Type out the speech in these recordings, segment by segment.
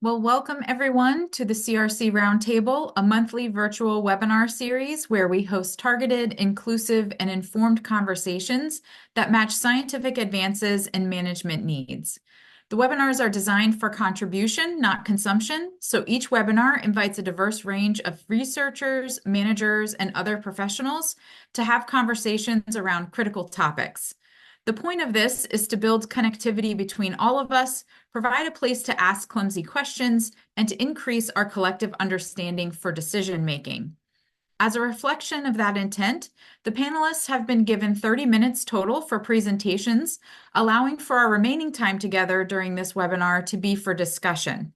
Well, welcome everyone to the CRC Roundtable, a monthly virtual webinar series where we host targeted, inclusive, and informed conversations that match scientific advances and management needs. The webinars are designed for contribution, not consumption, so each webinar invites a diverse range of researchers, managers, and other professionals to have conversations around critical topics. The point of this is to build connectivity between all of us, provide a place to ask clumsy questions, and to increase our collective understanding for decision making. As a reflection of that intent, the panelists have been given 30 minutes total for presentations, allowing for our remaining time together during this webinar to be for discussion.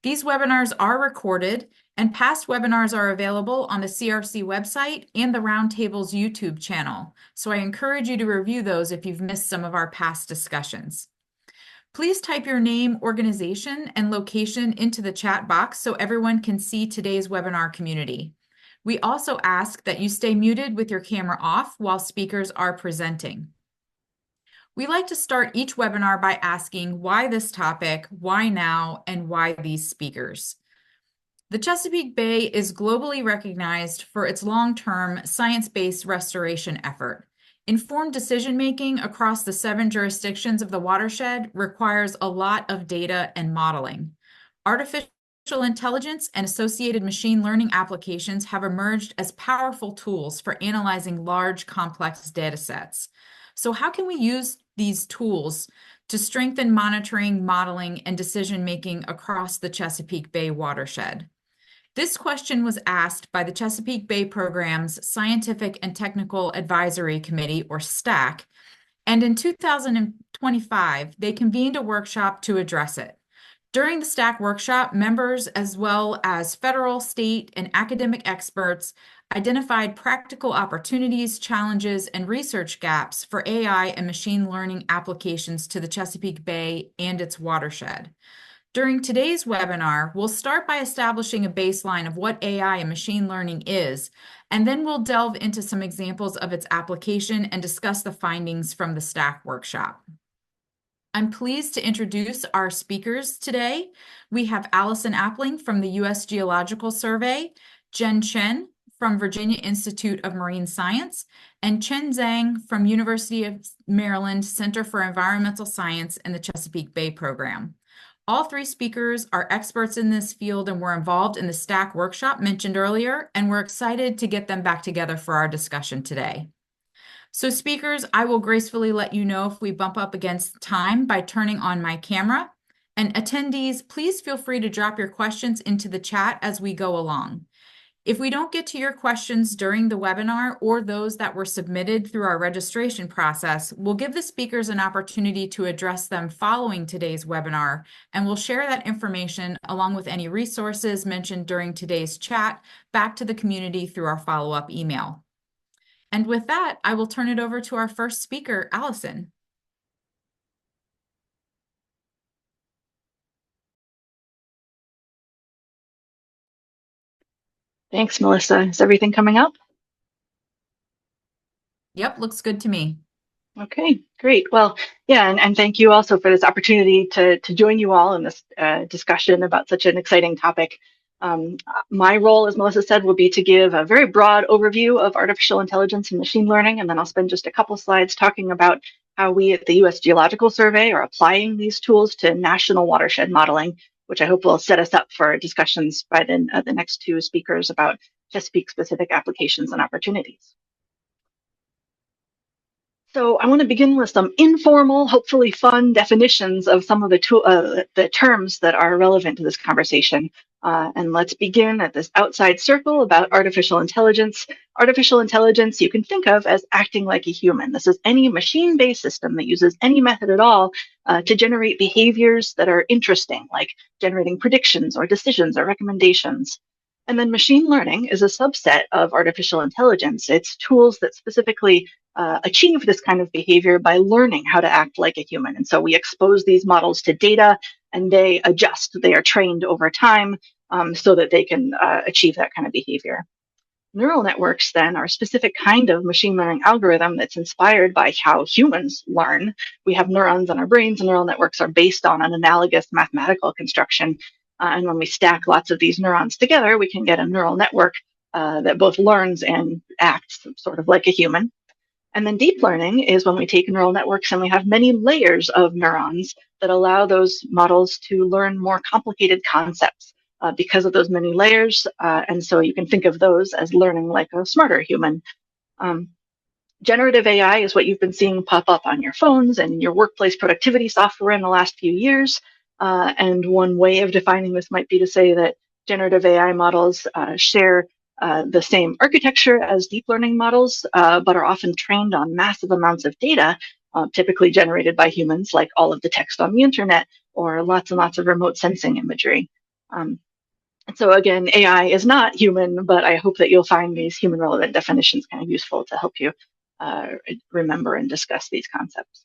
These webinars are recorded, and past webinars are available on the CRC website and the Roundtable's YouTube channel, so I encourage you to review those if you've missed some of our past discussions. Please type your name, organization, and location into the chat box so everyone can see today's webinar community. We also ask that you stay muted with your camera off while speakers are presenting. We like to start each webinar by asking why this topic, why now, and why these speakers. The Chesapeake Bay is globally recognized for its long-term science-based restoration effort. Informed decision-making across the 7 jurisdictions of the watershed requires a lot of data and modeling. Artificial intelligence and associated machine learning applications have emerged as powerful tools for analyzing large, complex data sets. So how can we use these tools to strengthen monitoring, modeling, and decision-making across the Chesapeake Bay watershed? This question was asked by the Chesapeake Bay Program's Scientific and Technical Advisory Committee, or STAC, and in 2025, they convened a workshop to address it. During the STAC workshop, members, as well as federal, state, and academic experts, identified practical opportunities, challenges, and research gaps for AI and machine learning applications to the Chesapeake Bay and its watershed. During today's webinar, we'll start by establishing a baseline of what AI and machine learning is, and then we'll delve into some examples of its application and discuss the findings from the STAC workshop. I'm pleased to introduce our speakers today. We have Allison Appling from the U.S. Geological Survey, Jen Chen from Virginia Institute of Marine Science, and Chen Zhang from University of Maryland Center for Environmental Science and the Chesapeake Bay Program. All 3 speakers are experts in this field and were involved in the STAC workshop mentioned earlier, and we're excited to get them back together for our discussion today. So speakers, I will gracefully let you know if we bump up against time by turning on my camera. And attendees, please feel free to drop your questions into the chat as we go along. If we don't get to your questions during the webinar or those that were submitted through our registration process, we'll give the speakers an opportunity to address them following today's webinar, and we'll share that information along with any resources mentioned during today's chat back to the community through our follow-up email. And with that, I will turn it over to our first speaker, Allison. Thanks, Melissa. Is everything coming up? Yep, looks good to me. Okay, great. Well, yeah, and thank you also for this opportunity to join you all in this discussion about such an exciting topic. My role, as Melissa said, will be to give a very broad overview of artificial intelligence and machine learning, and then I'll spend just a couple slides talking about how we at the U.S. Geological Survey are applying these tools to national watershed modeling, which I hope will set us up for discussions by the next 2 speakers about Chesapeake-specific applications and opportunities. So I want to begin with some informal, hopefully fun definitions of some of the terms that are relevant to this conversation. And let's begin at this outside circle about artificial intelligence. Artificial intelligence you can think of as acting like a human. This is any machine-based system that uses any method at all to generate behaviors that are interesting, like generating predictions or decisions or recommendations. And then machine learning is a subset of artificial intelligence. It's tools that specifically achieve this kind of behavior by learning how to act like a human. And so we expose these models to data and they adjust. They are trained over time so that they can achieve that kind of behavior. Neural networks then are a specific kind of machine learning algorithm that's inspired by how humans learn. We have neurons in our brains, and neural networks are based on an analogous mathematical construction. And when we stack lots of these neurons together, we can get a neural network that both learns and acts sort of like a human. And then deep learning is when we take neural networks and we have many layers of neurons that allow those models to learn more complicated concepts because of those many layers. And so you can think of those as learning like a smarter human. Generative AI is what you've been seeing pop up on your phones and your workplace productivity software in the last few years. And one way of defining this might be to say that generative AI models share the same architecture as deep learning models, but are often trained on massive amounts of data, typically generated by humans, like all of the text on the internet or lots and lots of remote sensing imagery. And so again, AI is not human, but I hope that you'll find these human relevant definitions kind of useful to help you remember and discuss these concepts.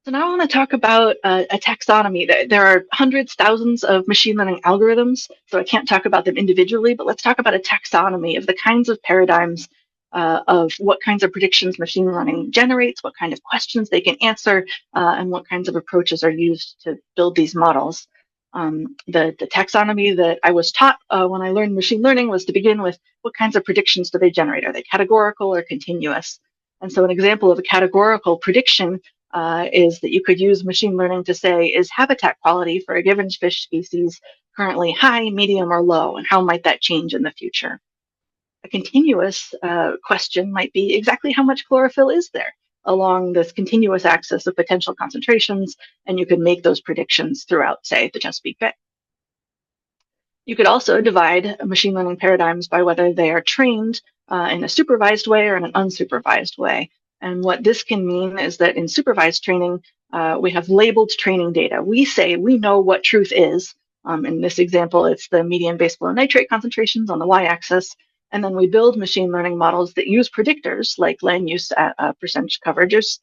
So now I want to talk about a taxonomy. There are hundreds, thousands of machine learning algorithms, so I can't talk about them individually, but let's talk about a taxonomy of the kinds of paradigms of what kinds of predictions machine learning generates, what kind of questions they can answer, and what kinds of approaches are used to build these models. The taxonomy that I was taught when I learned machine learning was to begin with what kinds of predictions do they generate? Are they categorical or continuous? And so an example of a categorical prediction is that you could use machine learning to say, is habitat quality for a given fish species currently high, medium, or low? And how might that change in the future? A continuous question might be exactly how much chlorophyll is there along this continuous axis of potential concentrations, and you could make those predictions throughout, say, the Chesapeake Bay. You could also divide machine learning paradigms by whether they are trained in a supervised way or in an unsupervised way. And what this can mean is that in supervised training, we have labeled training data. We say we know what truth is. In this example, it's the median base flow nitrate concentrations on the y-axis. And then we build machine learning models that use predictors like land use percentage coverages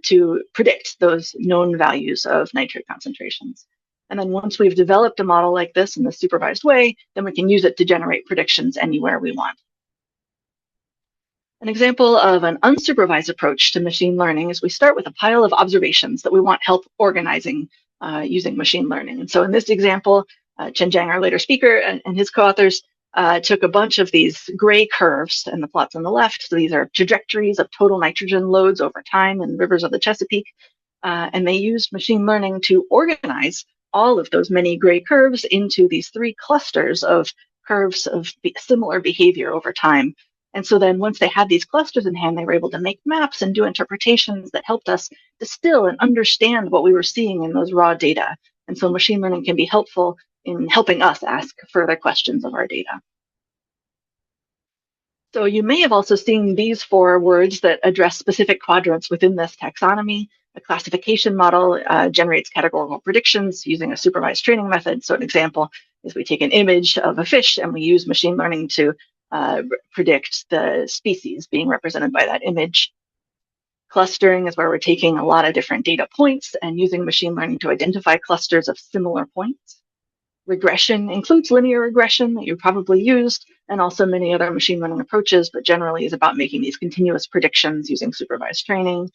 to predict those known values of nitrate concentrations. And then once we've developed a model like this in the supervised way, then we can use it to generate predictions anywhere we want. An example of an unsupervised approach to machine learning is we start with a pile of observations that we want help organizing using machine learning. And so in this example, Chen Jiang, our later speaker, and his co-authors took a bunch of these gray curves, and the plots on the left. So these are trajectories of total nitrogen loads over time in rivers of the Chesapeake. And they used machine learning to organize all of those many gray curves into these three clusters of curves of similar behavior over time. And so then once they had these clusters in hand, they were able to make maps and do interpretations that helped us distill and understand what we were seeing in those raw data. And so machine learning can be helpful in helping us ask further questions of our data. So you may have also seen these four words that address specific quadrants within this taxonomy. A classification model generates categorical predictions using a supervised training method. So an example is we take an image of a fish and we use machine learning to predict the species being represented by that image. Clustering is where we're taking a lot of different data points and using machine learning to identify clusters of similar points. Regression includes linear regression that you probably used, and also many other machine learning approaches, but generally is about making these continuous predictions using supervised training.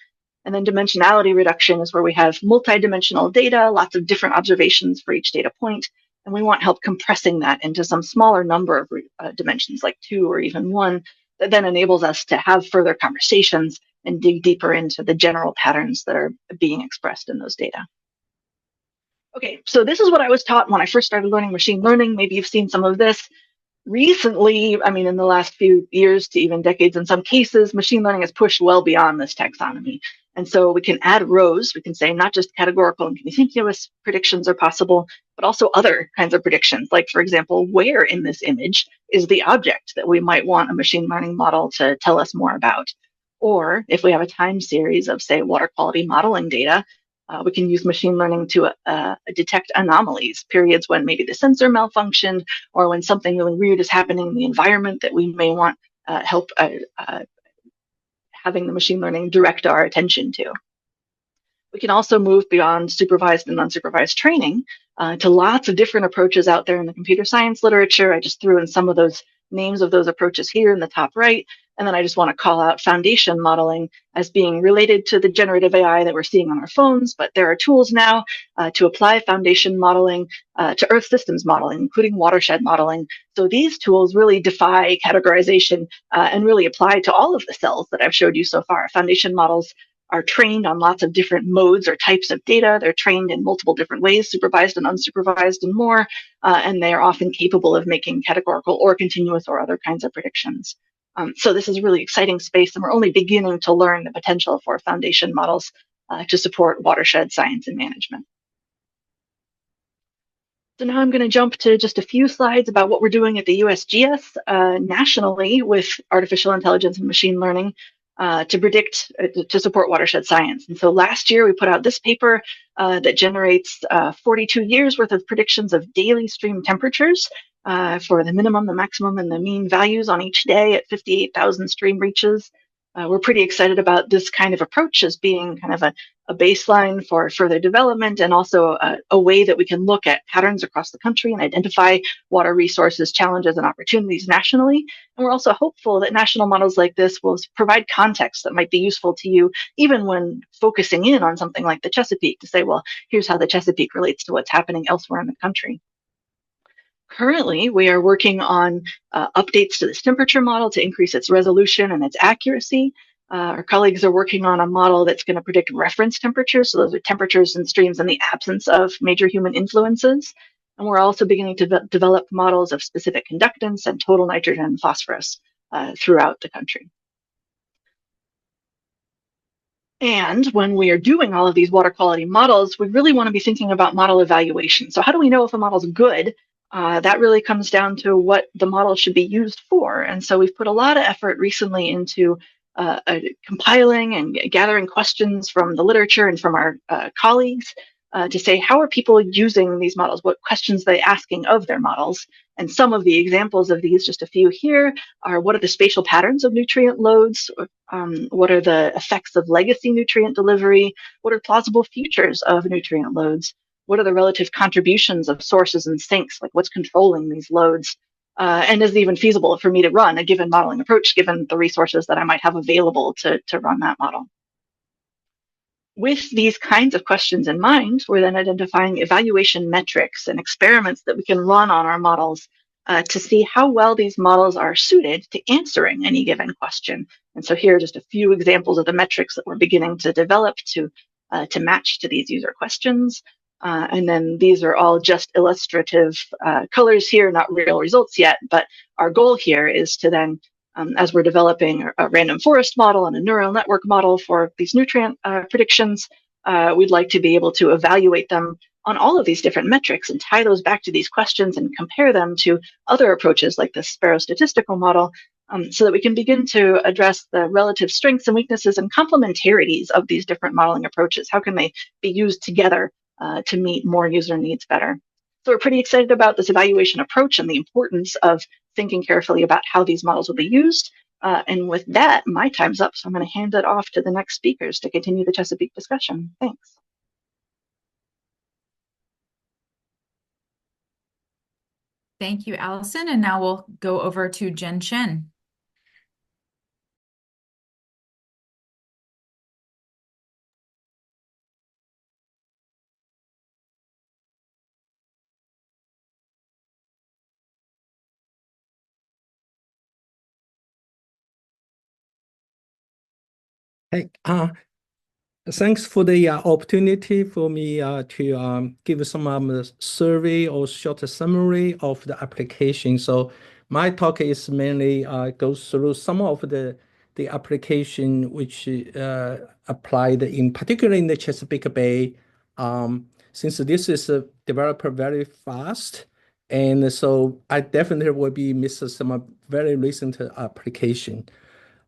And then dimensionality reduction is where we have multidimensional data, lots of different observations for each data point, and we want help compressing that into some smaller number of dimensions, like 2 or even 1, that then enables us to have further conversations and dig deeper into the general patterns that are being expressed in those data. Okay, so this is what I was taught when I first started learning machine learning. Maybe you've seen some of this. Recently, I mean, in the last few years to even decades, in some cases, machine learning has pushed well beyond this taxonomy. And so we can add rows. We can say not just categorical and continuous predictions are possible, but also other kinds of predictions. Like, for example, where in this image is the object that we might want a machine learning model to tell us more about? Or if we have a time series of, say, water quality modeling data, we can use machine learning to detect anomalies, periods when maybe the sensor malfunctioned or when something really weird is happening in the environment that we may want help having the machine learning direct our attention to. We can also move beyond supervised and unsupervised training to lots of different approaches out there in the computer science literature. I just threw in some of those names of those approaches here in the top right. And then I just want to call out foundation modeling as being related to the generative AI that we're seeing on our phones, but there are tools now to apply foundation modeling to Earth systems modeling, including watershed modeling. So these tools really defy categorization and really apply to all of the cells that I've showed you so far. Foundation models are trained on lots of different modes or types of data. They're trained in multiple different ways, supervised and unsupervised and more, and they are often capable of making categorical or continuous or other kinds of predictions. So this is a really exciting space, and we're only beginning to learn the potential for foundation models to support watershed science and management. So now I'm going to jump to just a few slides about what we're doing at the USGS nationally with artificial intelligence and machine learning to predict, to support watershed science. And so last year we put out this paper that generates 42 years worth of predictions of daily stream temperatures for the minimum, the maximum, and the mean values on each day at 58,000 stream reaches. We're pretty excited about this kind of approach as being kind of a baseline for further development, and also a way that we can look at patterns across the country and identify water resources, challenges, and opportunities nationally. And we're also hopeful that national models like this will provide context that might be useful to you, even when focusing in on something like the Chesapeake, to say, well, here's how the Chesapeake relates to what's happening elsewhere in the country. Currently, we are working on updates to this temperature model to increase its resolution and its accuracy. Our colleagues are working on a model that's going to predict reference temperatures. So those are temperatures in streams in the absence of major human influences. And we're also beginning to develop models of specific conductance and total nitrogen and phosphorus throughout the country. And when we are doing all of these water quality models, we really want to be thinking about model evaluation. So how do we know if a model is good? That really comes down to what the model should be used for. And so we've put a lot of effort recently into compiling and gathering questions from the literature and from our colleagues to say, how are people using these models? What questions are they asking of their models? And some of the examples of these, just a few here, are what are the spatial patterns of nutrient loads? What are the effects of legacy nutrient delivery? What are plausible futures of nutrient loads? What are the relative contributions of sources and sinks? Like what's controlling these loads? And is it even feasible for me to run a given modeling approach, given the resources that I might have available to run that model? With these kinds of questions in mind, we're then identifying evaluation metrics and experiments that we can run on our models to see how well these models are suited to answering any given question. And so here are just a few examples of the metrics that we're beginning to develop to match to these user questions. And then these are all just illustrative colors here, not real results yet, but our goal here is to then, as we're developing a random forest model and a neural network model for these nutrient predictions, we'd like to be able to evaluate them on all of these different metrics and tie those back to these questions and compare them to other approaches like the Sparrow statistical model, so that we can begin to address the relative strengths and weaknesses and complementarities of these different modeling approaches. How can they be used together to meet more user needs better? So we're pretty excited about this evaluation approach and the importance of thinking carefully about how these models will be used. And with that, my time's up, so I'm going to hand it off to the next speakers to continue the Chesapeake discussion. Thanks. Thank you, Allison. And now we'll go over to Jen Chen. Hey, thanks for the opportunity for me to give some survey or short summary of the application. So my talk is mainly goes through some of the application which applied in particular in the Chesapeake Bay. Since this is developed very fast, and so I definitely will be missing some very recent application.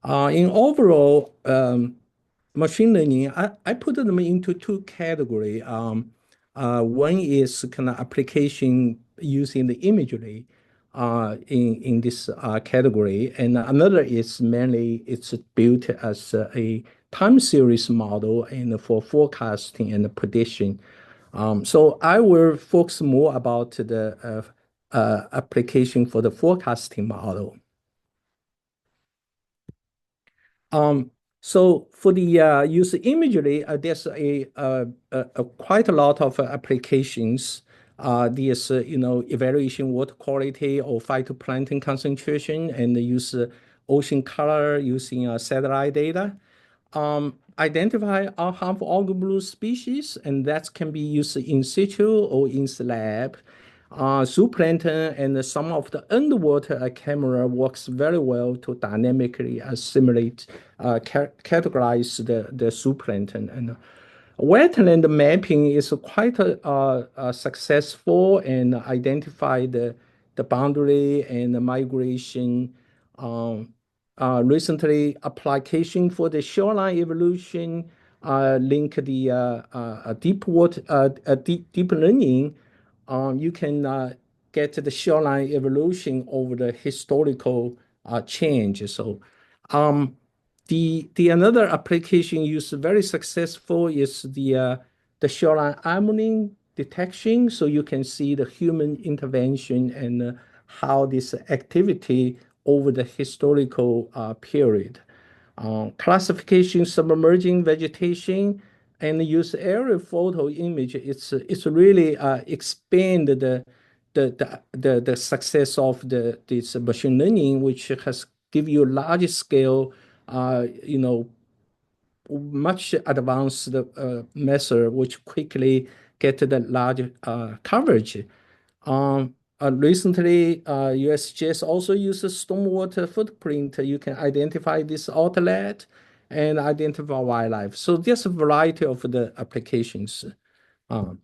In overall, machine learning, I put them into two categories. One is kind of application using the imagery in this category, and another is mainly it's built as a time series model and for forecasting and prediction. So I will focus more about the application for the forecasting model. So for the user imagery, there's quite a lot of applications. There's evaluation water quality or phytoplankton concentration, and use ocean color using satellite data. Identify harmful algal bloom species, and that can be used in situ or in the lab. Zooplankton and some of the underwater camera works very well to dynamically simulate, categorize the zooplankton. And wetland mapping is quite successful and identify the boundary and the migration. Um, Recently, application for the shoreline evolution link the deep water, deep learning. You can get the shoreline evolution over the historical change. So, the another application used very successful is the shoreline anomaly detection. So you can see the human intervention and how this activity over the historical period. Classification, submerging vegetation, and use aerial photo image. It's really expand the success of this machine learning, which has give you large scale, much advanced method, which quickly get the large coverage. Recently, USGS also uses stormwater footprint. You can identify this outlet and identify wildlife. So there's a variety of the applications. Um,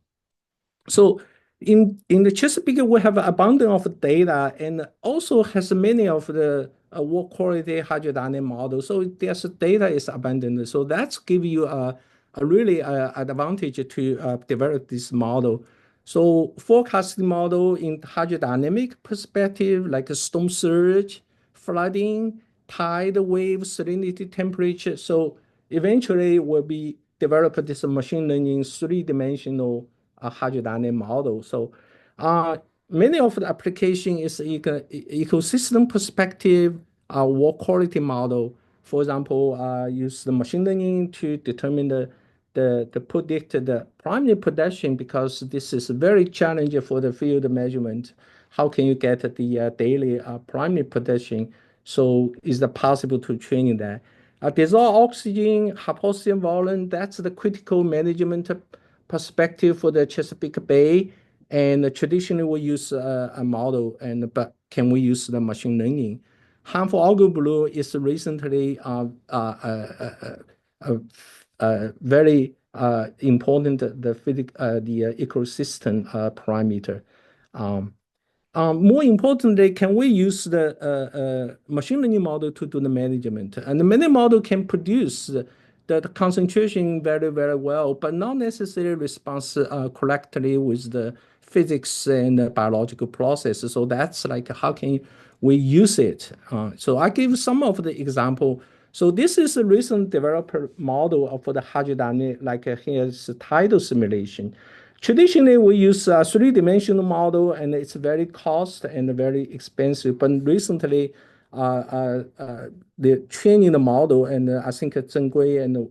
so in the Chesapeake, we have abundance of data and also has many of the water quality hydrodynamic models. So there's data is abundant. So that's give you a really advantage to develop this model. So forecasting model in hydrodynamic perspective, like a storm surge, flooding, tide, wave, salinity, temperature. So eventually will be develop this machine learning three-dimensional hydrodynamic model. So many of the application is ecosystem perspective, water quality model. For example, use the machine learning to determine the predict the primary production, because this is very challenging for the field measurement. How can you get the daily primary production? So is it possible to train that? Dissolved oxygen, hypoxic volume, that's the critical management perspective for the Chesapeake Bay. And traditionally we use a model, but can we use the machine learning? Harmful algal bloom is recently very important the ecosystem parameter. More importantly, can we use the machine learning model to do the management? And the many model can produce the concentration very, very well, but not necessarily response correctly with the physics and the biological processes. So that's like how can we use it? So I give some of the example. So this is a recent developer model for the hydrodynamic, like here's tidal simulation. Traditionally, we use a three-dimensional model, and it's very cost and very expensive. But recently, the training the model, and I think Zheng Gui and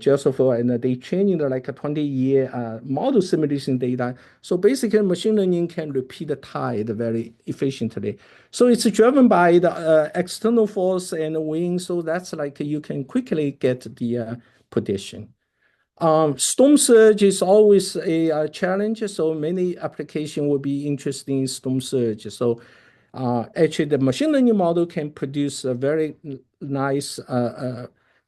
Joseph, and they training like a 20-year model simulation data. So basically, machine learning can repeat the tide very efficiently. So it's driven by the external force and wind. So that's like you can quickly get the prediction. Storm surge is always a challenge, so many applications will be interested in storm surge. So actually, the machine learning model can produce a very nice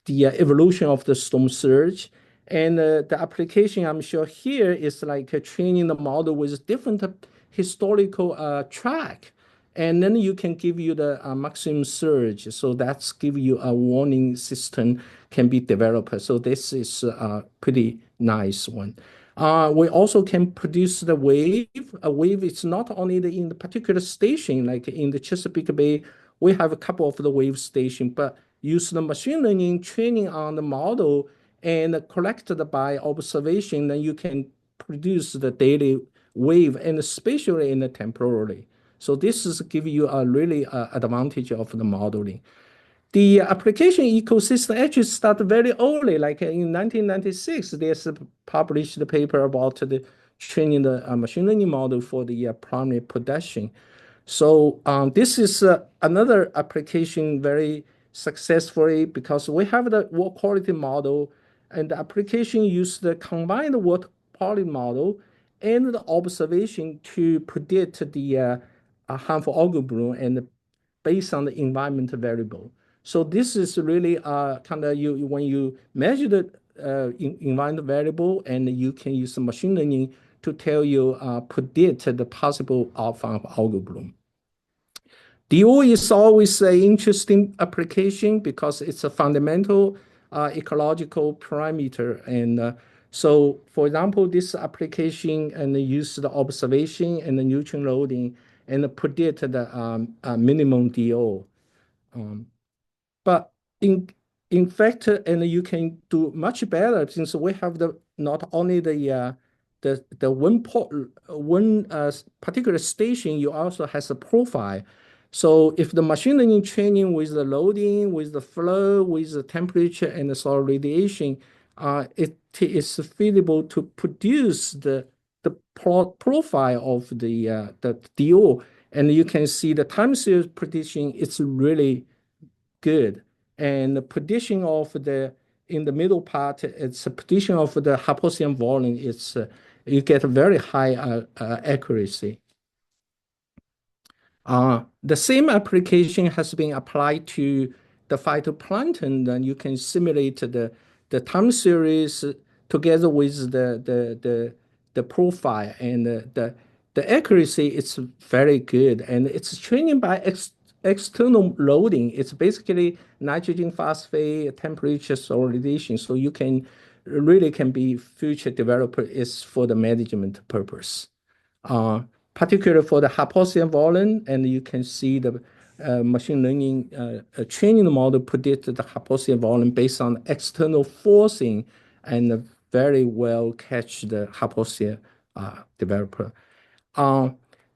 the evolution of the storm surge. And the application I'm sure here is like training the model with different historical track. And then you can give you the maximum surge. So that's give you a warning system can be developed. So this is a pretty nice one. We also can produce the wave. A wave is not only in the particular station, like in the Chesapeake Bay, we have a couple of the wave station, but use the machine learning training on the model and collected by observation, then you can produce the daily wave, and especially in the temporally. So this is give you a really advantage of the modeling. the application ecosystem actually started very early, like in 1996, there's published a paper about the training the machine learning model for the primary production. So this is another application very successfully because we have the water quality model, and the application use the combined water quality model and the observation to predict the harmful algal bloom and based on the environmental variable. So this is really kind of when you measure the environmental variable, and you can use the machine learning to tell you predict the possible outcome of algal bloom. DO is always an interesting application because it's a fundamental ecological parameter. And so, for example, this application and use the observation and the nutrient loading and predict the minimum DO. But in fact, and you can do much better since we have the not only the one particular station, you also has a profile. So if the machine learning training with the loading, with the flow, with the temperature and the soil radiation, it is feasible to produce the profile of the DO, and you can see the time series prediction. It's really good. And the prediction of in the middle part, it's a prediction of the Hapossian volume. It's you get a very high accuracy. The same application has been applied to the phytoplankton. Then you can simulate the time series together with the profile, and the accuracy is very good, and it's training by external loading. It's basically nitrogen, phosphate, temperature, soil radiation. So you can really can be future developer is for the management purpose. Particularly for the Hapossian volume, and you can see the machine learning training model predict the Hapossian volume based on external forcing, and very well catch the Hapossian developer.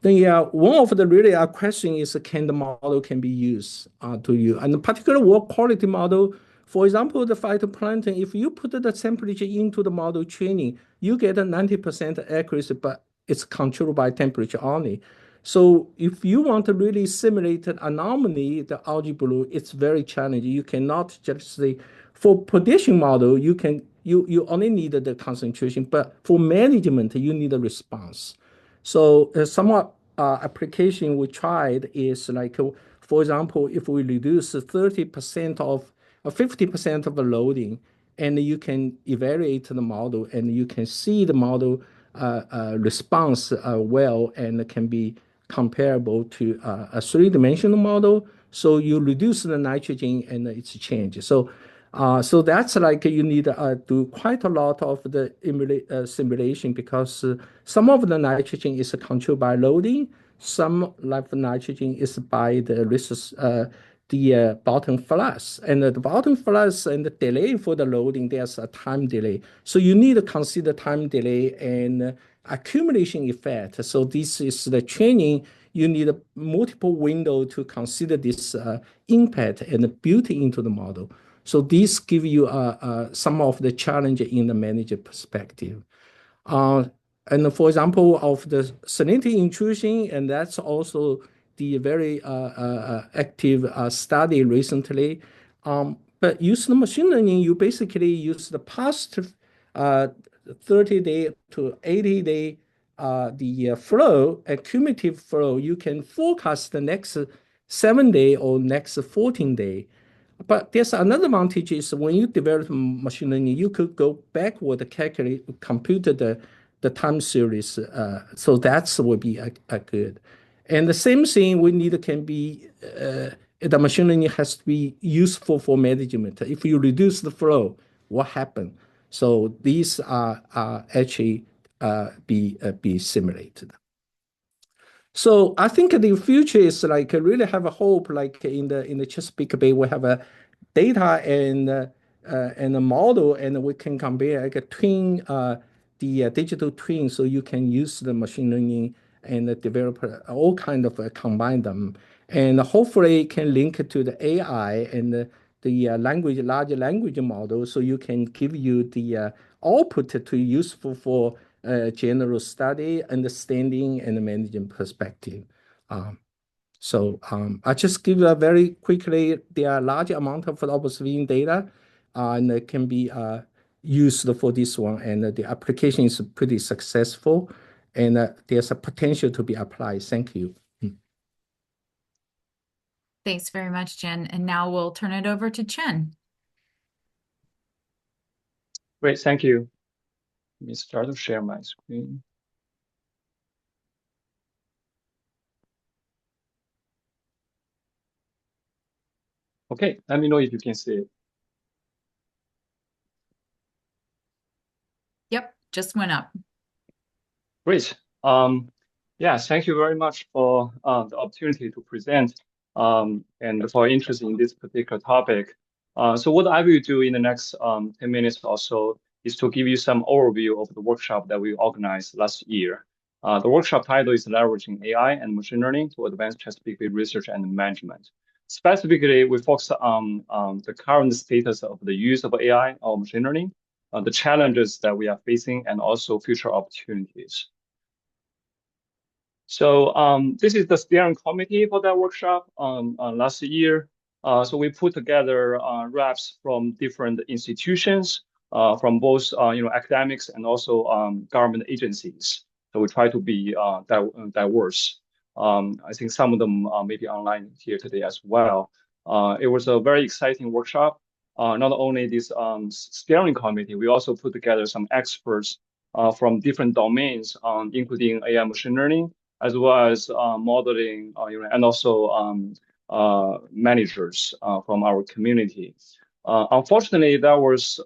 Then yeah, one of the really question is can the model can be used to you, and the particular water quality model. For example, the phytoplankton, if you put the temperature into the model training, you get a 90% accuracy, but it's controlled by temperature only. So if you want to really simulate an anomaly, the algae bloom, it's very challenging. You cannot just say, for prediction model, you only need the concentration, but for management, you need a response. So some application we tried is like, for example, if we reduce 30% of 50% of the loading, and you can evaluate the model, and you can see the model response well, and can be comparable to a three-dimensional model. So you reduce the nitrogen and it's changed. So that's like you need to do quite a lot of the simulation, because some of the nitrogen is controlled by loading, some like the nitrogen is by the bottom flux, and the bottom flux and the delay for the loading, there's a time delay. So you need to consider time delay and accumulation effect. So this is the training. You need a multiple window to consider this impact and built into the model. So this give you some of the challenge in the manager perspective. And for example, of the salinity intrusion, and that's also the very active study recently. But use the machine learning, you basically use the past 30-day to 80-day the flow, cumulative flow. You can forecast the next 7-day or next 14-day. But there's another advantage is when you develop machine learning, you could go backward, calculate, compute the time series. So that's would be a good. And the same thing we need can be, the machine learning has to be useful for management. If you reduce the flow, what happens? So these are actually be simulated. So I think the future is like really have a hope, like in the Chesapeake Bay, we have a data and a model, and we can compare like a twin, the digital twin, so you can use the machine learning and develop all kind of combine them, and hopefully can link to the AI and the large language model, so you can give you the output to useful for general study, understanding, and management perspective. I just give very quickly, there are large amount of observing data and it can be used for this one, and the application is pretty successful, and there's a potential to be applied. Thank you. Thanks very much, Jen. And now we'll turn it over to Chen. Great, thank you. Let me start to share my screen. Okay, let me know if you can see it. Yep, just went up. Great. Yeah, thank you very much for the opportunity to present and for interest in this particular topic. So what I will do in the next 10 minutes or so is to give you some overview of the workshop that we organized last year. The workshop title is Leveraging AI and Machine Learning to Advance Chesapeake Bay Research and Management. Specifically, we focus on the current status of the use of AI or machine learning, the challenges that we are facing, and also future opportunities. So this is the steering committee for that workshop last year. So we put together reps from different institutions, from both academics and also government agencies. So we try to be diverse. I think some of them may be online here today as well. It was a very exciting workshop. Not only this steering committee, we also put together some experts from different domains, including AI machine learning, as well as modeling, and also managers from our community. Unfortunately, that was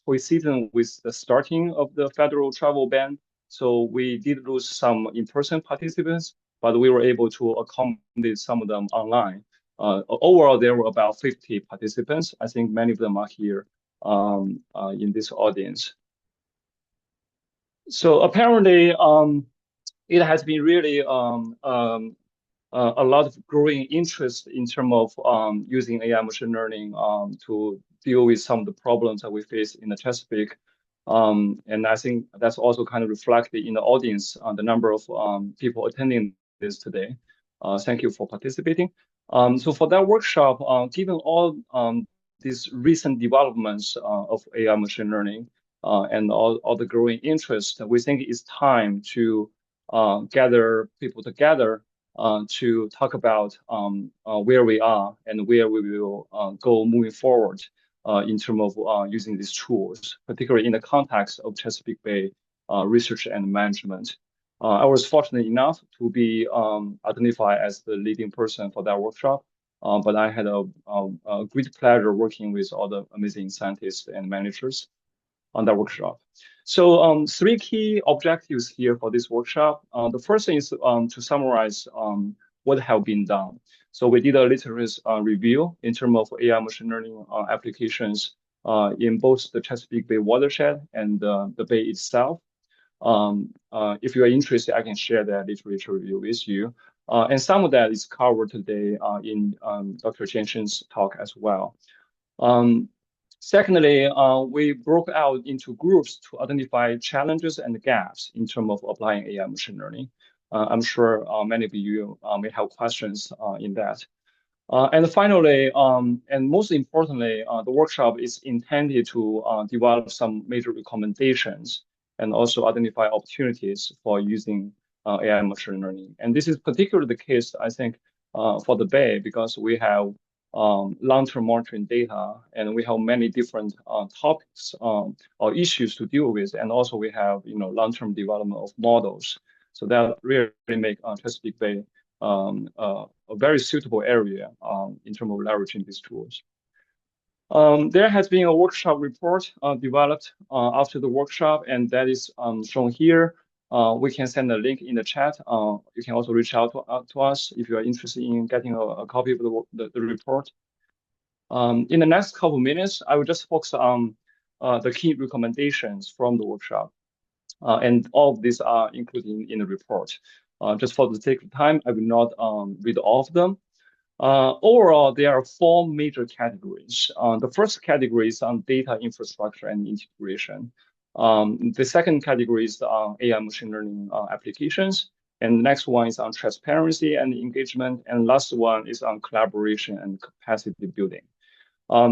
coincident with the starting of the federal travel ban, so we did lose some in-person participants, but we were able to accommodate some of them online. Overall, there were about 50 participants. I think many of them are here in this audience. So apparently, it has been really a lot of growing interest in terms of using AI machine learning to deal with some of the problems that we face in the Chesapeake. And I think that's also kind of reflected in the audience, the number of people attending this today. Thank you for participating. So for that workshop, given all these recent developments of AI machine learning and all the growing interest, we think it's time to gather people together to talk about where we are and where we will go moving forward in terms of using these tools, particularly in the context of Chesapeake Bay research and management. I was fortunate enough to be identified as the leading person for that workshop, but I had a great pleasure working with all the amazing scientists and managers on that workshop. So 3 key objectives here for this workshop. The first thing is to summarize what have been done. So we did a literature review in terms of AI machine learning applications in both the Chesapeake Bay watershed and the bay itself. If you are interested, I can share that literature review with you. And some of that is covered today in Dr. Jensen's talk as well. Secondly, we broke out into groups to identify challenges and gaps in terms of applying AI machine learning. I'm sure many of you may have questions in that. And finally, and most importantly, the workshop is intended to develop some major recommendations and also identify opportunities for using AI machine learning. And this is particularly the case, I think, for the Bay, because we have long-term monitoring data, and we have many different topics or issues to deal with, and also we have long-term development of models. So that really make Chesapeake Bay a very suitable area in terms of leveraging these tools. There has been a workshop report developed after the workshop, and that is shown here. We can send a link in the chat. You can also reach out to us if you are interested in getting a copy of the report. In the next couple of minutes, I will just focus on the key recommendations from the workshop. And all of these are included in the report. Just for the sake of time, I will not read all of them. Overall, there are four major categories. The first category is on data infrastructure and integration. The second category is on AI machine learning applications. And the next one is on transparency and engagement. And last one is on collaboration and capacity building.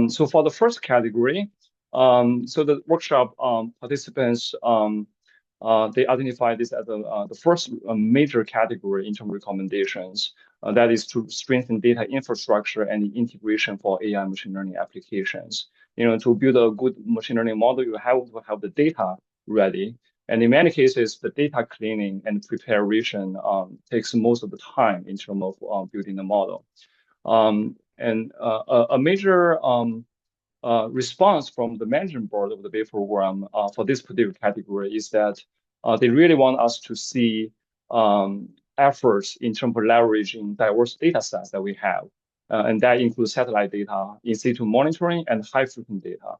So for the first category, so the workshop participants, they identify this as the first major category in terms of recommendations. That is to strengthen data infrastructure and integration for AI machine learning applications. To build a good machine learning model, you have to have the data ready. And in many cases, the data cleaning and preparation takes most of the time in terms of building the model. And a major response from the management board of the Bay program for this particular category is that they really want us to see efforts in terms of leveraging diverse data sets that we have. And that includes satellite data, in situ monitoring, and high frequency data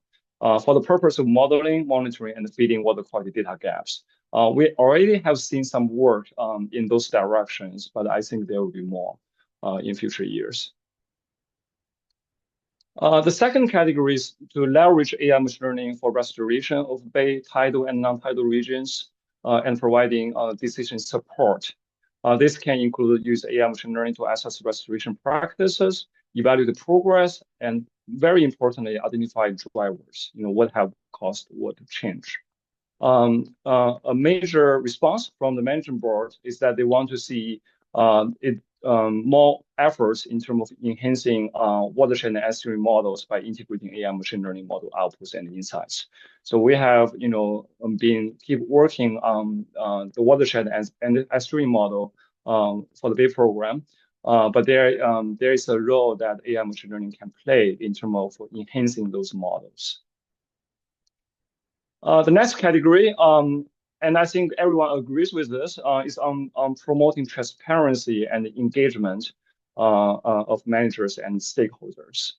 for the purpose of modeling, monitoring, and feeding water quality data gaps. We already have seen some work in those directions, but I think there will be more in future years. The second category is to leverage AI machine learning for restoration of bay, tidal, and non-tidal regions and providing decision support. This can include use AI machine learning to assess restoration practices, evaluate the progress, and very importantly, identify drivers, what have caused what to change. A major response from the management board is that they want to see more efforts in terms of enhancing watershed and estuary models by integrating AI machine learning model outputs and insights. So we have, keep working on the watershed and estuary model for the Bay program. But there is a role that AI machine learning can play in terms of enhancing those models. The next category, and I think everyone agrees with this, is on promoting transparency and engagement of managers and stakeholders.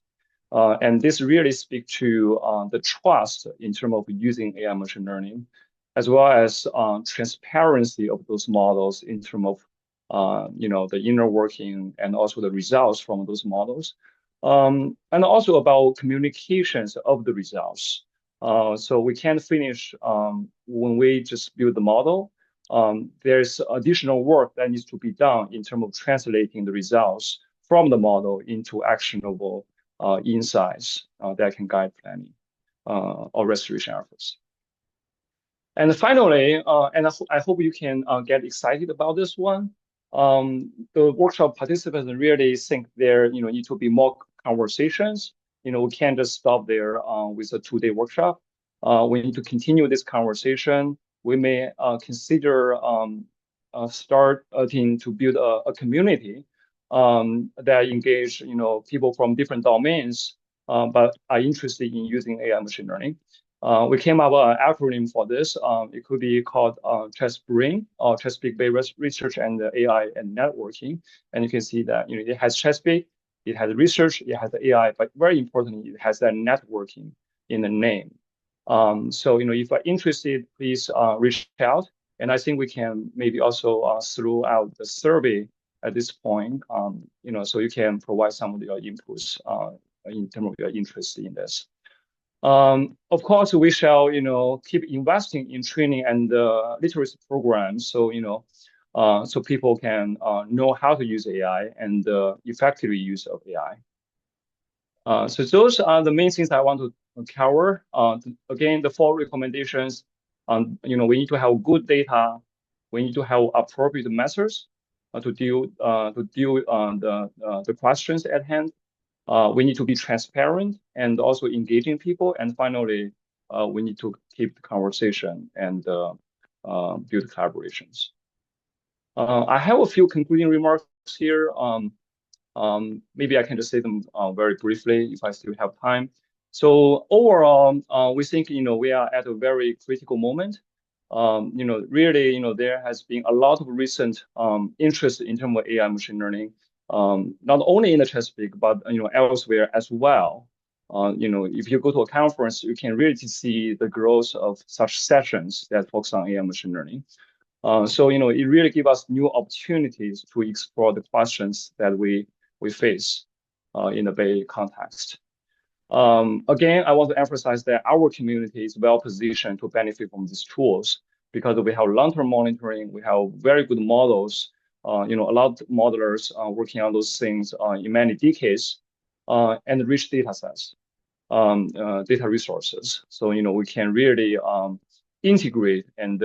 And this really speaks to the trust in terms of using AI machine learning, as well as transparency of those models in terms of the inner working and also the results from those models, and also about communications of the results. So we can't finish when we just build the model. There's additional work that needs to be done in terms of translating the results from the model into actionable insights that can guide planning or restoration efforts. And finally, and I hope you can get excited about this one. The workshop participants really think there need to be more conversations. We can't just stop there with a 2-day workshop. We need to continue this conversation. We may consider starting to build a community that engage, people from different domains, but are interested in using AI machine learning. We came up with an acronym for this. It could be called CHESBRAIN, or Chesapeake Bay Research and AI and Networking. And you can see that it has Chesapeake, it has research, it has AI, but very importantly, it has that networking in the name. So if you're interested, please reach out. And I think we can maybe also throw out the survey at this point, so you can provide some of your inputs in terms of your interest in this. Of course, we shall, keep investing in training and literacy programs. So, so people can know how to use AI and effectively use of AI. So those are the main things I want to cover. Again, the 4 recommendations. We need to have good data. We need to have appropriate methods to deal the questions at hand. We need to be transparent and also engaging people. And finally, we need to keep the conversation and build collaborations. I have a few concluding remarks here. Maybe I can just say them very briefly if I still have time. So overall, we think we are at a very critical moment. Really, there has been a lot of recent interest in terms of AI machine learning, not only in the Chesapeake, but elsewhere as well. If you go to a conference, you can really see the growth of such sessions that focus on AI machine learning. So it really gives us new opportunities to explore the questions that we face in the Bay context. Again, I want to emphasize that our community is well positioned to benefit from these tools because we have long-term monitoring, we have very good models, a lot of modelers working on those things in many decades, and rich data sets, data resources. So we can really integrate and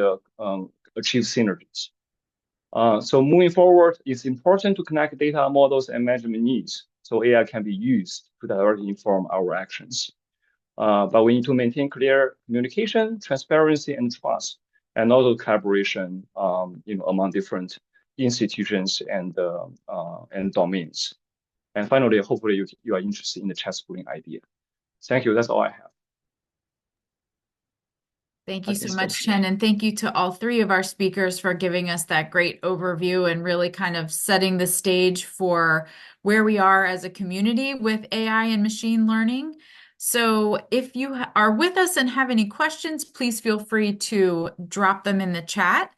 achieve synergies. So moving forward, it's important to connect data models and management needs so AI can be used to directly inform our actions. But we need to maintain clear communication, transparency, and trust, and also collaboration, among different institutions and domains. And finally, hopefully you are interested in the chess pooling idea. Thank you. That's all I have. Thank you so much, Chen, and thank you to all three of our speakers for giving us that great overview and really kind of setting the stage for where we are as a community with AI and machine learning. So if you are with us and have any questions, please feel free to drop them in the chat.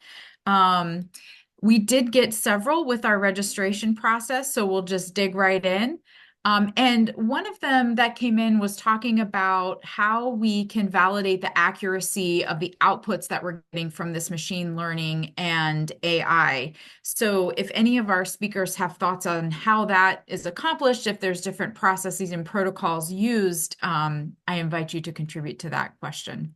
We did get several with our registration process, so we'll just dig right in. And one of them that came in was talking about how we can validate the accuracy of the outputs that we're getting from this machine learning and AI. So if any of our speakers have thoughts on how that is accomplished, if there's different processes and protocols used, I invite you to contribute to that question.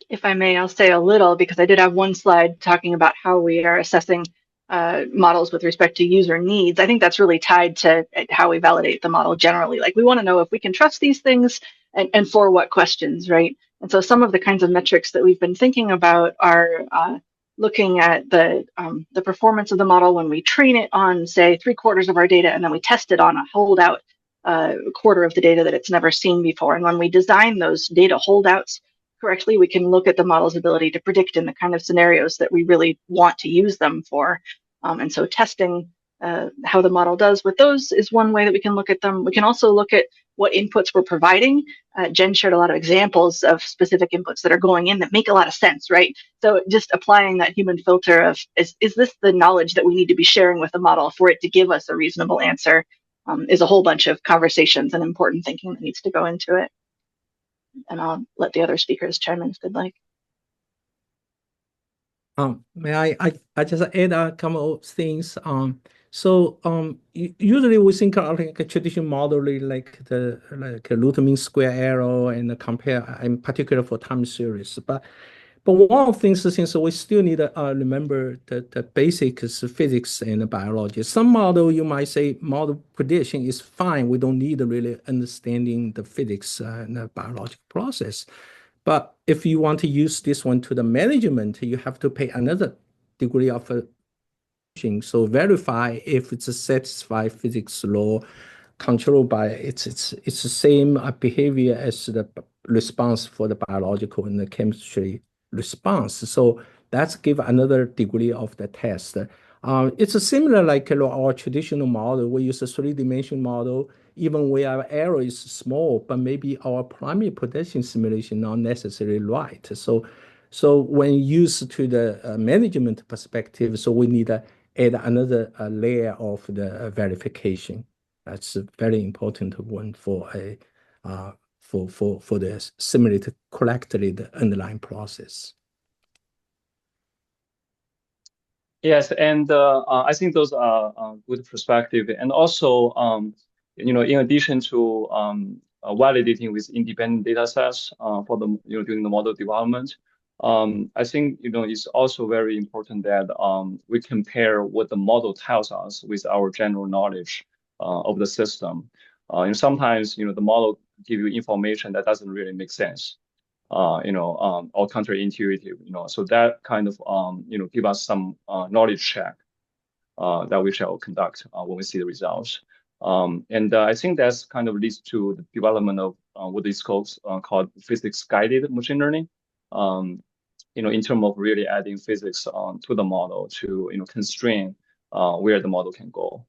If I may, I'll say a little because I did have one slide talking about how we are assessing models with respect to user needs. I think that's really tied to how we validate the model generally. Like we want to know if we can trust these things and for what questions, right? And so some of the kinds of metrics that we've been thinking about are looking at the performance of the model when we train it on, say, 3/4 of our data, and then we test it on a holdout quarter of the data that it's never seen before. And when we design those data holdouts correctly, we can look at the model's ability to predict in the kind of scenarios that we really want to use them for. And so testing how the model does with those is one way that we can look at them. We can also look at what inputs we're providing. Jen shared a lot of examples of specific inputs that are going in that make a lot of sense, right? So just applying that human filter of, is this the knowledge that we need to be sharing with the model for it to give us a reasonable answer, is a whole bunch of conversations and important thinking that needs to go into it. And I'll let the other speakers chime in if they'd like. May I just add a couple of things. Usually we think of like a traditional model like a root mean square error and compare in particular for time series. But one of the things since we still need to remember the basics of physics and biology. Some model you might say model prediction is fine. We don't need really understanding the physics and the biological process. But if you want to use this one to the management, you have to pay another degree of so verify if it's a satisfied physics law controlled by it's the same behavior as the response for the biological and the chemistry response. So that's give another degree of the test. It's similar like our traditional model. We use a 3-dimensional model, even where our error is small, but maybe our primary prediction simulation not necessarily right. So when used to the management perspective, so we need to add another layer of the verification. That's a very important one for the simulate correctly the underlying process. Yes, and I think those are good perspective. And also, in addition to validating with independent data sets for the during the model development, I think it's also very important that we compare what the model tells us with our general knowledge of the system. And sometimes the model give you information that doesn't really make sense. Or counterintuitive, so that kind of, give us some knowledge check that we shall conduct when we see the results. And I think that's kind of leads to the development of what is called physics-guided machine learning. In terms of really adding physics to the model to, constrain where the model can go.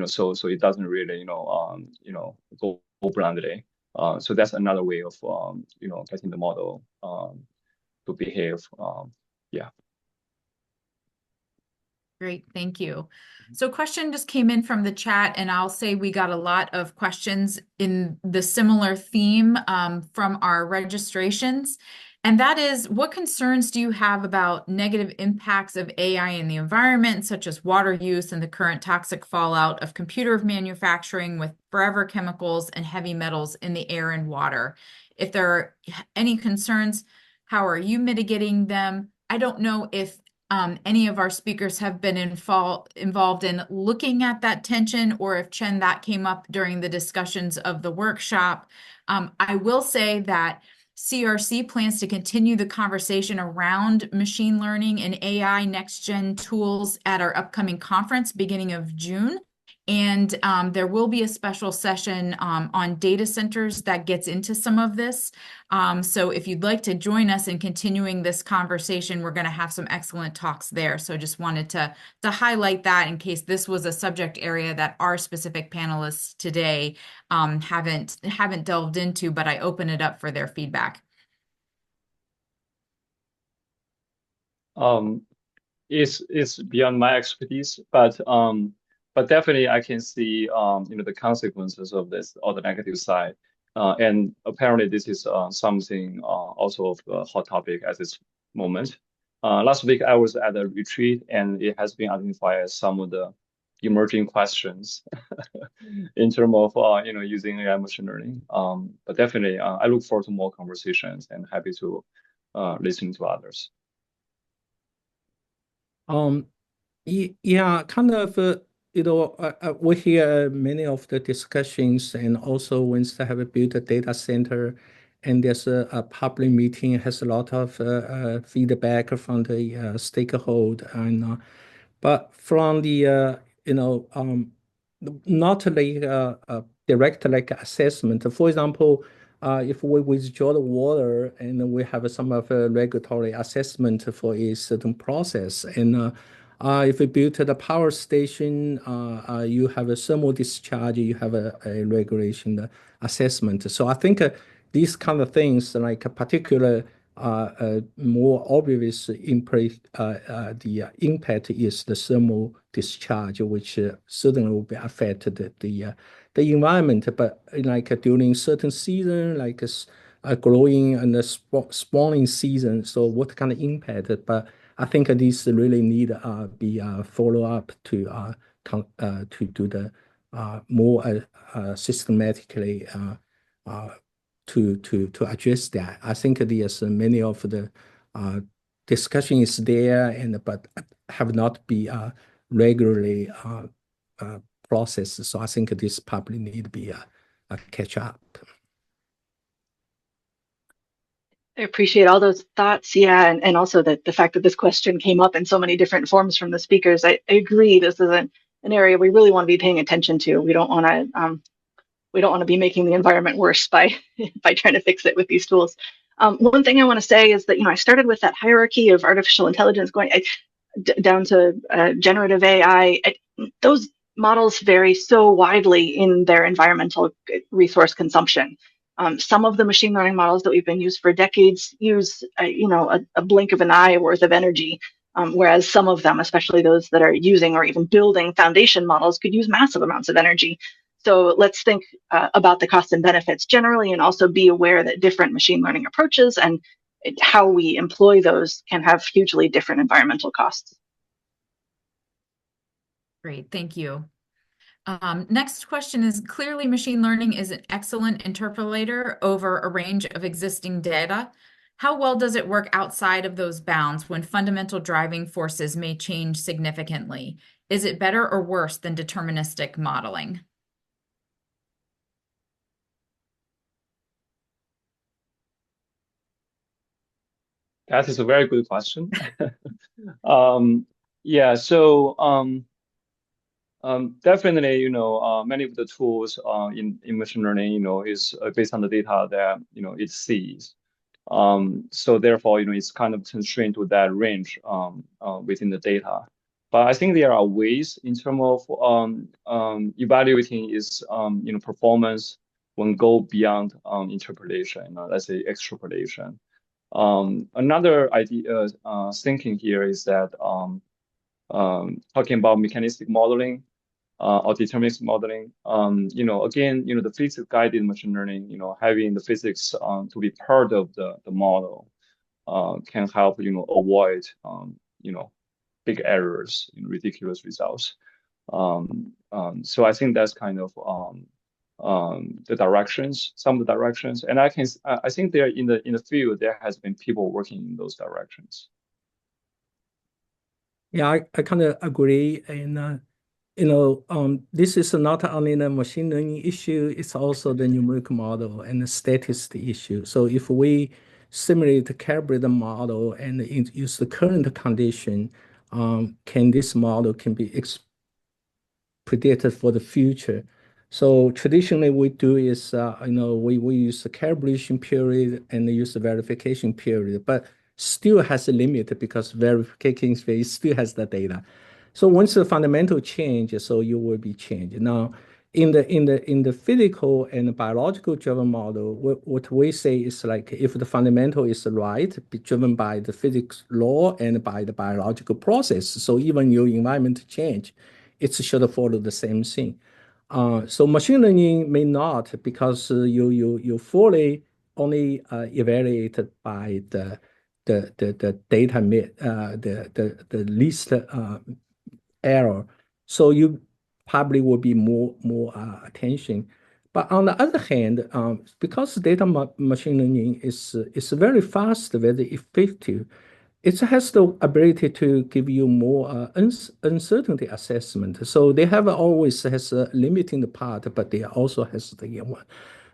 So it doesn't really, go blindly. So that's another way of getting the model to behave. Yeah. Great, thank you. So question just came in from the chat, and I'll say we got a lot of questions in the similar theme from our registrations. And that is, what concerns do you have about negative impacts of AI in the environment, such as water use and the current toxic fallout of computer manufacturing with forever chemicals and heavy metals in the air and water? If there are any concerns, how are you mitigating them? I don't know if any of our speakers have been involved in looking at that tension, or if Chen, that came up during the discussions of the workshop. I will say that CRC plans to continue the conversation around machine learning and AI next-gen tools at our upcoming conference beginning of June. And there will be a special session on data centers that gets into some of this. So if you'd like to join us in continuing this conversation, we're going to have some excellent talks there. So just wanted to highlight that in case this was a subject area that our specific panelists today haven't delved into, but I open it up for their feedback. It's beyond my expertise, but definitely I can see the consequences of this, or the negative side. And apparently this is something also of a hot topic at this moment. Last week I was at a retreat, and it has been identified as some of the emerging questions in terms of using AI machine learning. But definitely I look forward to more conversations, and happy to listen to others. Yeah, kind of, we hear many of the discussions, and also once they have built a data center, and there's a public meeting, has a lot of feedback from the stakeholder, and but from the not like direct like assessment. For example, if we withdraw the water, and we have some of a regulatory assessment for a certain process, and if we build the power station, you have a thermal discharge, you have a regulation assessment. So I think these kind of things, like a particular more obvious impact, the impact is the thermal discharge, which certainly will be affect the environment. But like during certain season, like growing and spawning season, so what kind of impact? But I think this really need be follow up to do the more systematically to address that. I think there's many of the discussion is there, and but have not be regularly processed. So I think this probably need to be a catch up. I appreciate all those thoughts. Yeah, and also the fact that this question came up in so many different forms from the speakers. I agree. This is an area we really want to be paying attention to. We don't want to be making the environment worse by trying to fix it with these tools. One thing I want to say is that I started with that hierarchy of artificial intelligence going down to generative AI. Those models vary so widely in their environmental resource consumption. Some of the machine learning models that we've been used for decades use a blink of an eye worth of energy, whereas some of them, especially those that are using or even building foundation models, could use massive amounts of energy. So let's think about the costs and benefits generally, and also be aware that different machine learning approaches and how we employ those can have hugely different environmental costs. Great, thank you. Next question is, clearly machine learning is an excellent interpolator over a range of existing data. How well does it work outside of those bounds when fundamental driving forces may change significantly? Is it better or worse than deterministic modeling? That is a very good question. Yeah, so definitely, many of the tools in machine learning, is based on the data that it sees. So therefore, it's kind of constrained to that range within the data. But I think there are ways in terms of evaluating its performance when go beyond interpolation, let's say extrapolation. Another idea thinking here is that talking about mechanistic modeling or deterministic modeling, again, the physics guided machine learning, having the physics to be part of the model can help, avoid, big errors, ridiculous results. So I think that's kind of the directions, some of the directions, and I think there in the field there has been people working in those directions. Yeah, I kind of agree. And this is not only the machine learning issue, it's also the numerical model and the statistic issue. So if we simulate, calibrate the model and use the current condition, can this model can be predicted for the future? So traditionally we do is, we use the calibration period and use the verification period, but still has a limit because verification phase still has the data. So once the fundamental change, so you will be changed. Now, in the physical and biological driven model, what we say is like if the fundamental is right, be driven by the physics law and by the biological process. So even your environment change, it should follow the same thing. So machine learning may not because you fully only evaluated by the data the least error. So you probably will be more attention. But on the other hand, because data machine learning is very fast, very effective, it has the ability to give you more uncertainty assessment. So they have always has a limiting part, but they also has the one.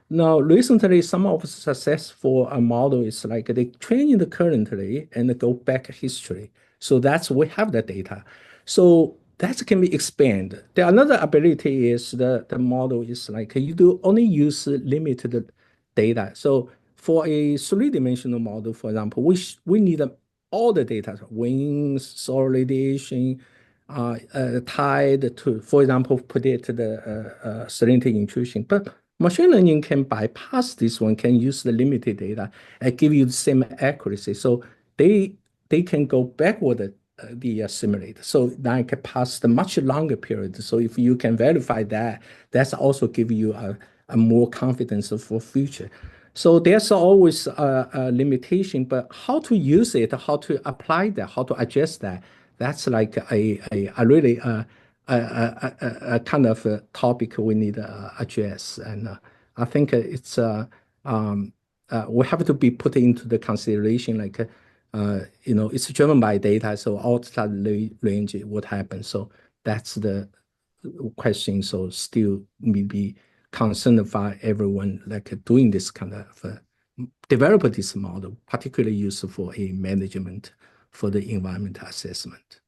Now, recently, some of the successful model is like they train it currently and go back history. So that's we have the data. So that can be expanded. The another ability is the model is like you do only use limited data. So for a three-dimensional model, for example, we need all the data, winds, soil radiation, tide to, for example, predict the salinity intrusion. But machine learning can bypass this one, can use the limited data and give you the same accuracy. So they can go backward the simulate. So now it can pass the much longer period. So if you can verify that, that's also give you a more confidence for future. So there's always a limitation, but how to use it, how to apply that, how to adjust that, that's like a really a kind of a topic we need to address. And I think it's we have to be put into the consideration like it's driven by data, so outside the range what happens. So that's the question. So still maybe concerned by everyone like doing this kind of develop this model, particularly useful for a management for the environmental assessment.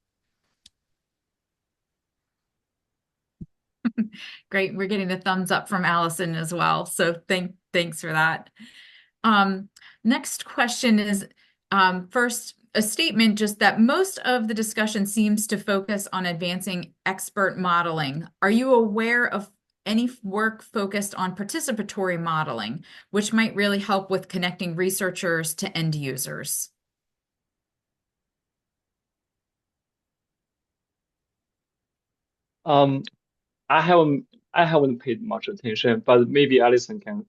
Great. We're getting a thumbs up from Allison as well. So thanks for that. Next question is first a statement just that most of the discussion seems to focus on advancing expert modeling. Are you aware of any work focused on participatory modeling, which might really help with connecting researchers to end users? I haven't paid much attention, but maybe Alison can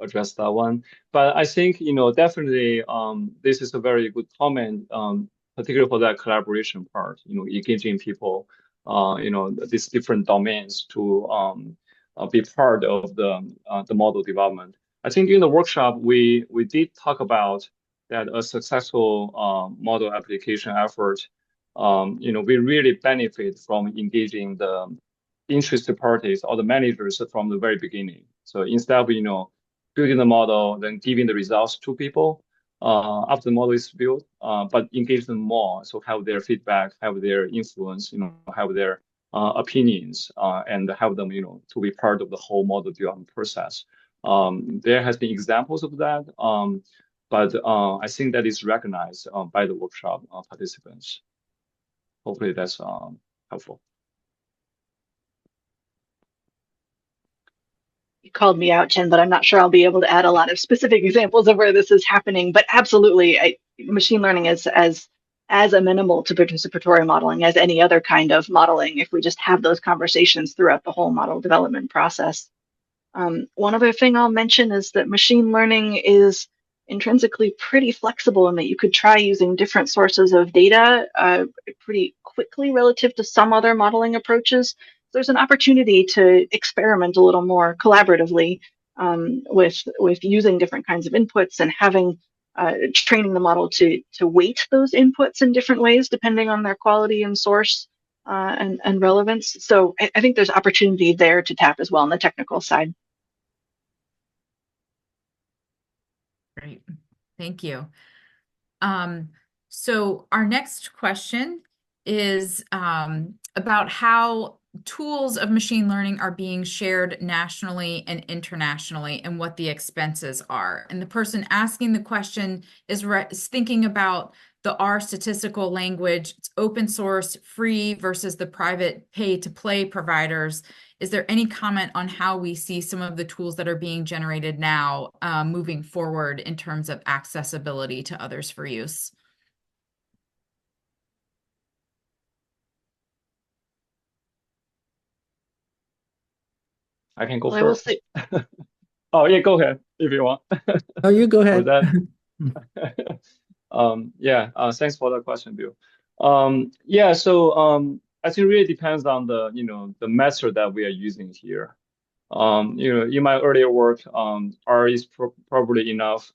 address that one. But I think definitely this is a very good comment, particularly for that collaboration part. Engaging people, these different domains to be part of the model development. I think in the workshop we did talk about that a successful model application effort. We really benefit from engaging the interested parties or the managers from the very beginning. So instead of building the model, then giving the results to people after the model is built, but engage them more. So have their feedback, have their influence, have their opinions, and have them to be part of the whole model development process. There has been examples of that, but I think that is recognized by the workshop participants. Hopefully that's helpful. You called me out, Chen, but I'm not sure I'll be able to add a lot of specific examples of where this is happening. But absolutely, machine learning is as amenable to participatory modeling as any other kind of modeling if we just have those conversations throughout the whole model development process. One other thing I'll mention is that machine learning is intrinsically pretty flexible in that you could try using different sources of data pretty quickly relative to some other modeling approaches. There's an opportunity to experiment a little more collaboratively with using different kinds of inputs and having training the model to weight those inputs in different ways depending on their quality and source and relevance. So I think there's opportunity there to tap as well on the technical side. Great, thank you. So our next question is about how tools of machine learning are being shared nationally and internationally and what the expenses are. And the person asking the question is thinking about the R statistical language. It's open source, free versus the private pay-to-play providers. Is there any comment on how we see some of the tools that are being generated now moving forward in terms of accessibility to others for use? I can go Well, first. Oh yeah, go ahead if you want. Oh, you go ahead. Yeah, thanks for the question, Bill. Yeah, so I think it really depends on the the method that we are using here. In my earlier work, R is probably enough.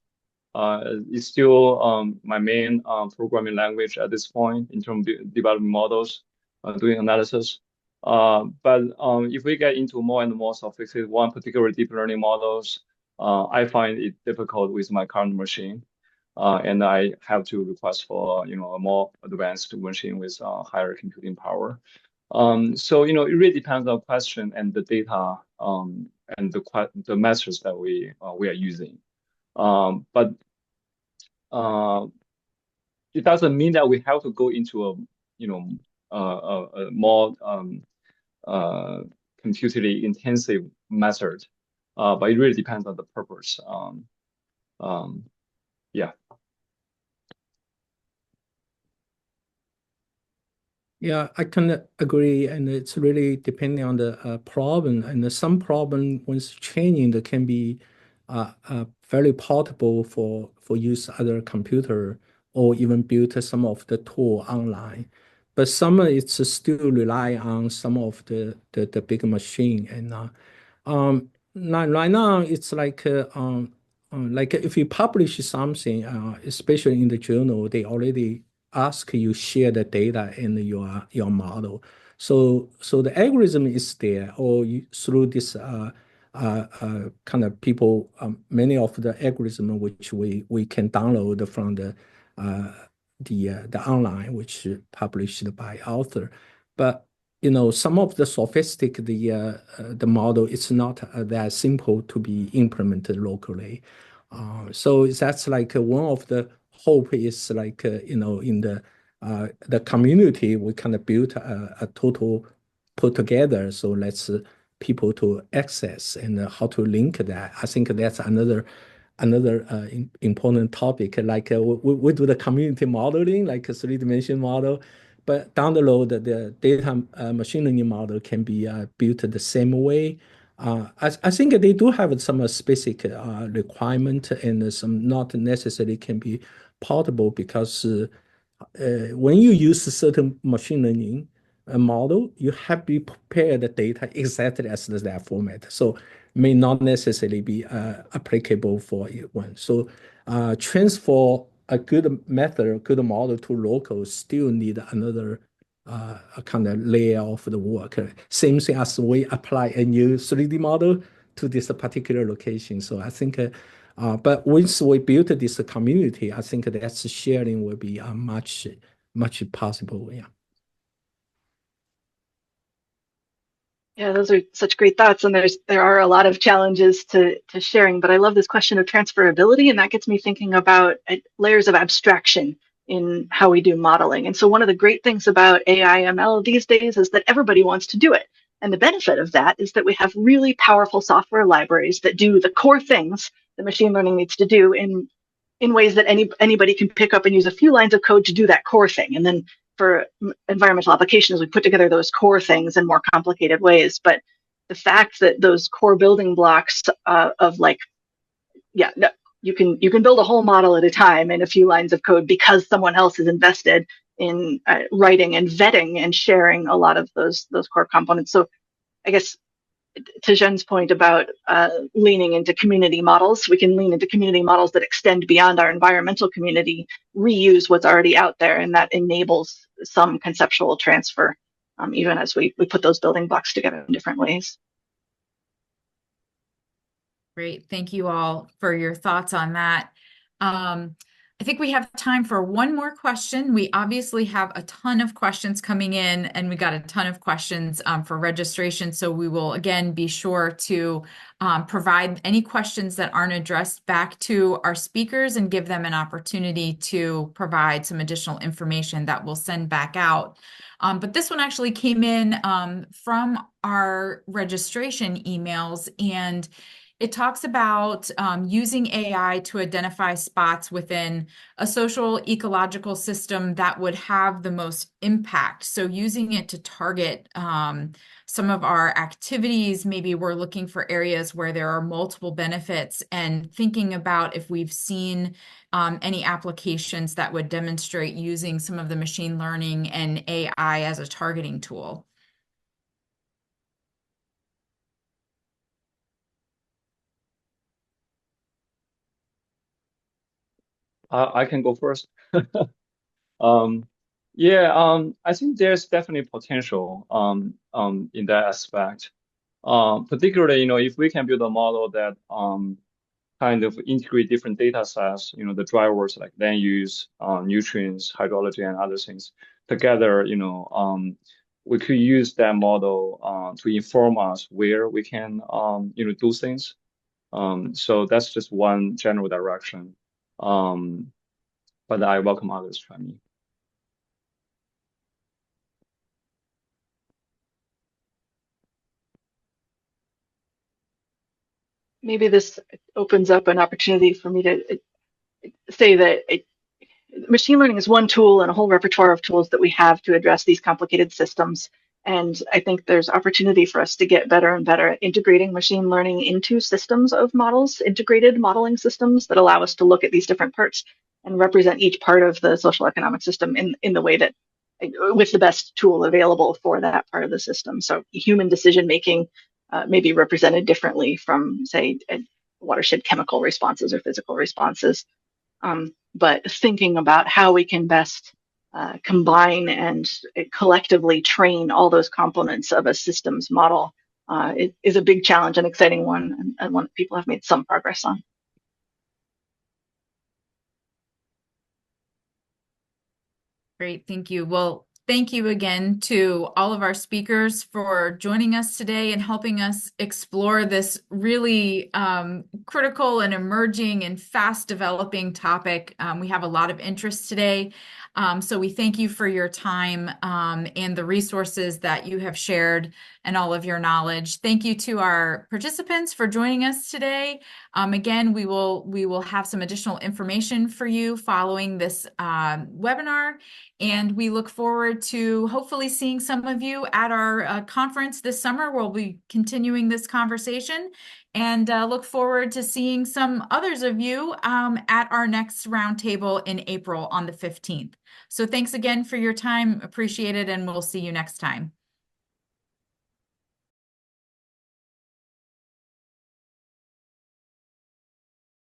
It's still my main programming language at this point in terms of developing models, doing analysis. But if we get into more and more sophisticated one particular deep learning models, I find it difficult with my current machine. And I have to request for a more advanced machine with higher computing power. So it really depends on the question and the data and the methods that we are using. But it doesn't mean that we have to go into a more computationally intensive method. But it really depends on the purpose. Yeah. Yeah, I can agree, and it's really depending on the problem. And some problem, once training, that can be very portable for use other computer or even build some of the tool online. But some it's still rely on some of the big machine. And right now it's like if you publish something, especially in the journal, they already ask you share the data in your model. So the algorithm is there, or through this kind of people, many of the algorithm which we can download from the online, which is published by author. But some of the sophisticated the model is not that simple to be implemented locally. So that's like one of the hope is like in the community we kind of built a total put together. So let's people to access and how to link that. I think that's another important topic. Like we do the community modeling, like a three-dimensional model, but down the road the data machine learning model can be built the same way. I think they do have some specific requirement and some not necessarily can be portable because when you use certain machine learning model, you have to prepare the data exactly as that format. So may not necessarily be applicable for one. So transfer a good method, a good model to local still need another a kind of layer of the work. Same thing as we apply a new 3D model to this particular location. So I think, but once we build this community, I think that sharing will be much possible. Yeah. Yeah, those are such great thoughts, and there are a lot of challenges to sharing. But I love this question of transferability, and that gets me thinking about layers of abstraction in how we do modeling. And so one of the great things about AI ML these days is that everybody wants to do it. And the benefit of that is that we have really powerful software libraries that do the core things that machine learning needs to do in ways that anybody can pick up and use a few lines of code to do that core thing. And then for environmental applications, we put together those core things in more complicated ways. But the fact that those core building blocks of like, yeah, no, you can build a whole model at a time in a few lines of code because someone else is invested in writing and vetting and sharing a lot of those core components. So I guess to Jen's point about leaning into community models, we can lean into community models that extend beyond our environmental community, reuse what's already out there, and that enables some conceptual transfer, even as we put those building blocks together in different ways. Great. Thank you all for your thoughts on that. I think we have time for one more question. We obviously have a ton of questions coming in, and we got a ton of questions for registration. So we will, again, be sure to provide any questions that aren't addressed back to our speakers and give them an opportunity to provide some additional information that we'll send back out. But this one actually came in from our registration emails, and it talks about using AI to identify spots within a social ecological system that would have the most impact. So using it to target some of our activities, maybe we're looking for areas where there are multiple benefits, and thinking about if we've seen any applications that would demonstrate using some of the machine learning and AI as a targeting tool. I can go first. Yeah, I think there's definitely potential in that aspect. Particularly, if we can build a model that kind of integrate different data sets, the drivers like land use, nutrients, hydrology, and other things together, we could use that model to inform us where we can, do things. So that's just one general direction. But I welcome others try me. Maybe this opens up an opportunity for me to say that machine learning is one tool in a whole repertoire of tools that we have to address these complicated systems. And I think there's opportunity for us to get better and better at integrating machine learning into systems of models, integrated modeling systems that allow us to look at these different parts and represent each part of the social economic system in the way that, with the best tool available for that part of the system. So human decision making may be represented differently from, say, watershed chemical responses or physical responses. But thinking about how we can best combine and collectively train all those components of a systems model is a big challenge, an exciting one, and one that people have made some progress on. Great, thank you. Well, thank you again to all of our speakers for joining us today and helping us explore this really critical and emerging and fast developing topic. We have a lot of interest today. So we thank you for your time and the resources that you have shared and all of your knowledge. Thank you to our participants for joining us today. Again, we will have some additional information for you following this webinar, and we look forward to hopefully seeing some of you at our conference this summer. We'll be continuing this conversation, and look forward to seeing some others of you at our next roundtable in April on the 15th. So thanks again for your time. Appreciate it, and we'll see you next time.